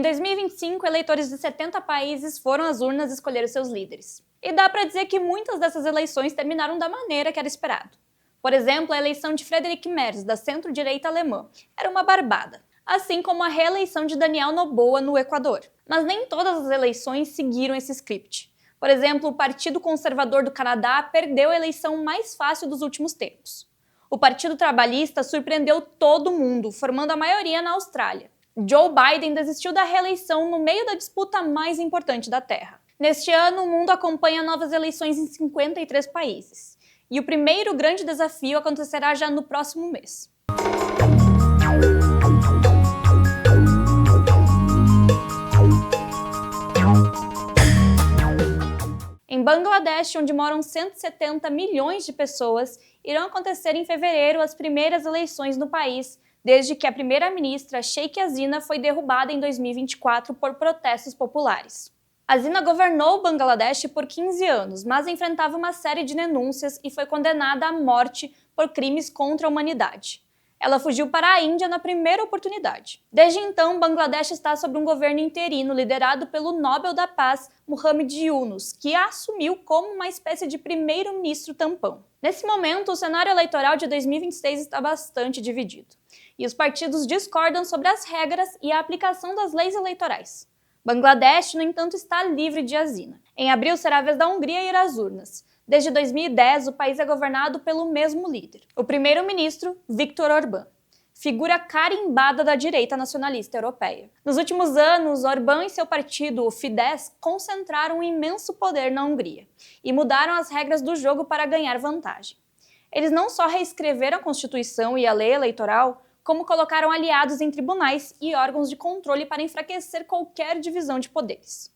Em 2025, eleitores de 70 países foram às urnas escolher os seus líderes. E dá para dizer que muitas dessas eleições terminaram da maneira que era esperado. Por exemplo, a eleição de Friedrich Merz, da centro-direita alemã, era uma barbada. Assim como a reeleição de Daniel Noboa no Equador. Mas nem todas as eleições seguiram esse script. Por exemplo, o Partido Conservador do Canadá perdeu a eleição mais fácil dos últimos tempos. O Partido Trabalhista surpreendeu todo mundo, formando a maioria na Austrália. Joe Biden desistiu da reeleição no meio da disputa mais importante da Terra. Neste ano, o mundo acompanha novas eleições em 53 países. E o primeiro grande desafio acontecerá já no próximo mês. Em Bangladesh, onde moram 170 milhões de pessoas, irão acontecer em fevereiro as primeiras eleições no país, desde que a primeira-ministra Sheikh Hasina foi derrubada em 2024 por protestos populares. Hasina governou Bangladesh por 15 anos, mas enfrentava uma série de denúncias e foi condenada à morte por crimes contra a humanidade. Ela fugiu para a Índia na primeira oportunidade. Desde então, Bangladesh está sob um governo interino liderado pelo Nobel da Paz Muhammad Yunus, que a assumiu como uma espécie de primeiro-ministro tampão. Nesse momento, o cenário eleitoral de 2026 está bastante dividido, e os partidos discordam sobre as regras e a aplicação das leis eleitorais. Bangladesh, no entanto, está livre de Hasina. Em abril será a vez da Hungria ir às urnas. Desde 2010, o país é governado pelo mesmo líder, o primeiro-ministro Viktor Orbán, figura carimbada da direita nacionalista europeia. Nos últimos anos, Orbán e seu partido, o Fidesz, concentraram um imenso poder na Hungria e mudaram as regras do jogo para ganhar vantagem. Eles não só reescreveram a Constituição e a lei eleitoral, como colocaram aliados em tribunais e órgãos de controle para enfraquecer qualquer divisão de poderes.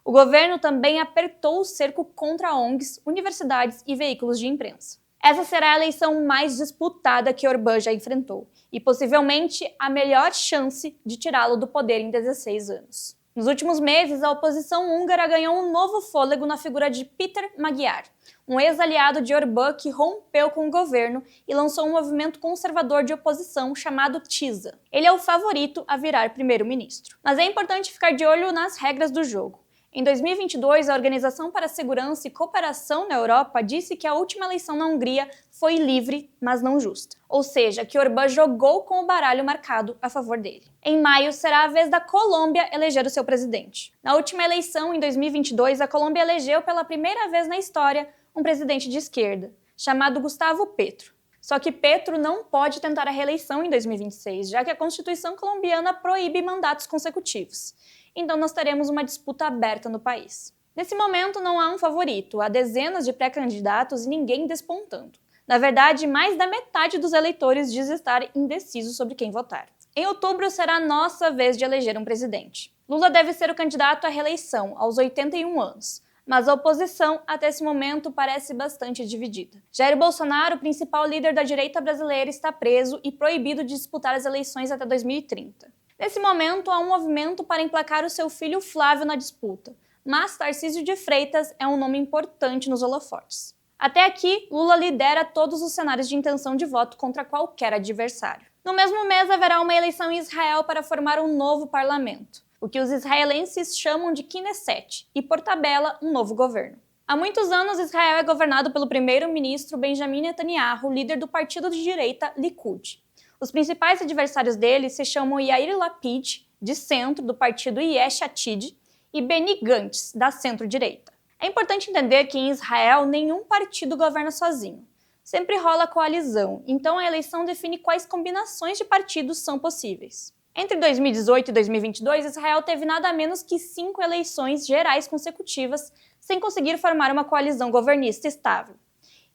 O governo também apertou o cerco contra ONGs, universidades e veículos de imprensa. Essa será a eleição mais disputada que Orbán já enfrentou, e possivelmente a melhor chance de tirá-lo do poder em 16 anos. Nos últimos meses, a oposição húngara ganhou um novo fôlego na figura de Péter Magyar, um ex-aliado de Orbán que rompeu com o governo e lançou um movimento conservador de oposição chamado TISA. Ele é o favorito a virar primeiro-ministro. Mas é importante ficar de olho nas regras do jogo. Em 2022, a Organização para a Segurança e Cooperação na Europa disse que a última eleição na Hungria foi livre, mas não justa. Ou seja, que Orbán jogou com o baralho marcado a favor dele. Em maio, será a vez da Colômbia eleger o seu presidente. Na última eleição, em 2022, a Colômbia elegeu pela primeira vez na história um presidente de esquerda, chamado Gustavo Petro. Só que Petro não pode tentar a reeleição em 2026, já que a Constituição colombiana proíbe mandatos consecutivos. Então nós teremos uma disputa aberta no país. Nesse momento não há um favorito, há dezenas de pré-candidatos e ninguém despontando. Na verdade, mais da metade dos eleitores diz estar indeciso sobre quem votar. Em outubro será a nossa vez de eleger um presidente. Lula deve ser o candidato à reeleição, aos 81 anos. Mas a oposição, até esse momento, parece bastante dividida. Jair Bolsonaro, o principal líder da direita brasileira, está preso e proibido de disputar as eleições até 2030. Nesse momento, há um movimento para emplacar o seu filho Flávio na disputa, mas Tarcísio de Freitas é um nome importante nos holofotes. Até aqui, Lula lidera todos os cenários de intenção de voto contra qualquer adversário. No mesmo mês, haverá uma eleição em Israel para formar um novo parlamento, o que os israelenses chamam de Knesset, e por tabela, um novo governo. Há muitos anos, Israel é governado pelo primeiro-ministro Benjamin Netanyahu, líder do partido de direita Likud. Os principais adversários dele se chamam Yair Lapid, de centro, do partido Yesh Atid, e Benny Gantz, da centro-direita. É importante entender que em Israel nenhum partido governa sozinho. Sempre rola coalizão, então a eleição define quais combinações de partidos são possíveis. Entre 2018 e 2022, Israel teve nada menos que 5 eleições gerais consecutivas sem conseguir formar uma coalizão governista estável.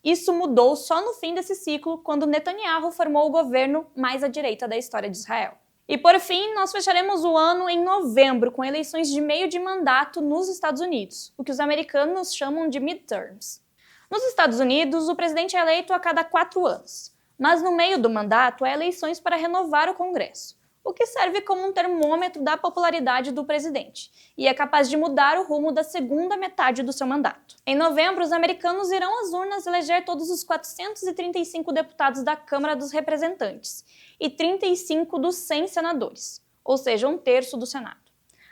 Isso mudou só no fim desse ciclo, quando Netanyahu formou o governo mais à direita da história de Israel. E por fim, nós fecharemos o ano em novembro, com eleições de meio de mandato nos Estados Unidos, o que os americanos chamam de midterms. Nos Estados Unidos, o presidente é eleito a cada 4 anos, mas no meio do mandato há eleições para renovar o Congresso, o que serve como um termômetro da popularidade do presidente, e é capaz de mudar o rumo da segunda metade do seu mandato. Em novembro, os americanos irão às urnas eleger todos os 435 deputados da Câmara dos Representantes e 35 dos 100 senadores, ou seja, 1/3 do Senado.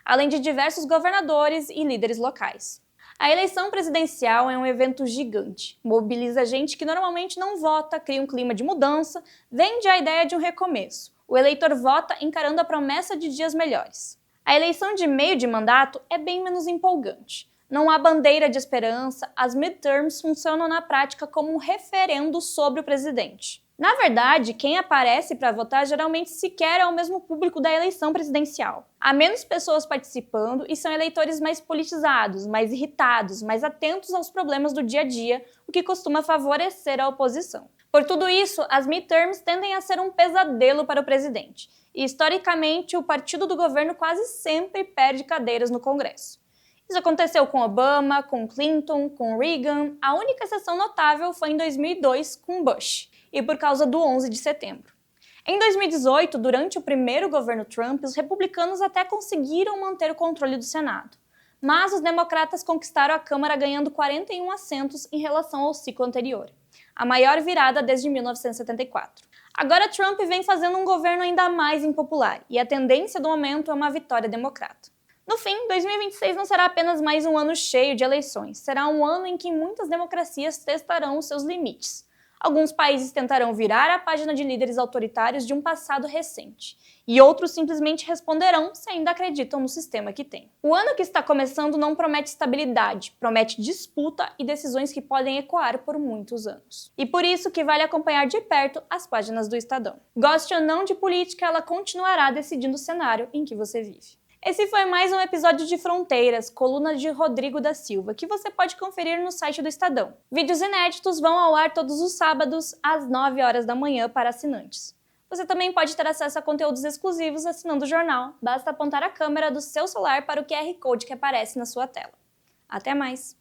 além de diversos governadores e líderes locais. A eleição presidencial é um evento gigante. Mobiliza gente que normalmente não vota, cria um clima de mudança, vende a ideia de um recomeço. O eleitor vota encarando a promessa de dias melhores. A eleição de meio de mandato é bem menos empolgante. Não há bandeira de esperança, as midterms funcionam na prática como um referendo sobre o presidente. Na verdade, quem aparece para votar geralmente sequer é o mesmo público da eleição presidencial. Há menos pessoas participando e são eleitores mais politizados, mais irritados, mais atentos aos problemas do dia a dia, o que costuma favorecer a oposição. Por tudo isso, as midterms tendem a ser um pesadelo para o presidente. E, historicamente, o partido do governo quase sempre perde cadeiras no Congresso. Isso aconteceu com Obama, com Clinton, com Reagan. A única exceção notável foi em 2002 com Bush, e por causa do 11 de setembro. Em 2018, durante o primeiro governo Trump, os republicanos até conseguiram manter o controle do Senado. Mas os democratas conquistaram a Câmara ganhando 41 assentos em relação ao ciclo anterior, a maior virada desde 1974. Agora Trump vem fazendo um governo ainda mais impopular, e a tendência do momento é uma vitória democrata. No fim, 2026 não será apenas mais um ano cheio de eleições, será um ano em que muitas democracias testarão os seus limites. Alguns países tentarão virar a página de líderes autoritários de um passado recente, e outros simplesmente responderão se ainda acreditam no sistema que têm. O ano que está começando não promete estabilidade, promete disputa e decisões que podem ecoar por muitos anos. E por isso que vale acompanhar de perto as páginas do Estadão. Goste ou não de política, ela continuará decidindo o cenário em que você vive. Esse foi mais um episódio de Fronteiras, coluna de Rodrigo da Silva, que você pode conferir no site do Estadão. Vídeos inéditos vão ao ar todos os sábados, às 9 horas da manhã para assinantes. Você também pode ter acesso a conteúdos exclusivos assinando o jornal. Basta apontar a câmera do seu celular para o QR Code que aparece na sua tela. Até mais!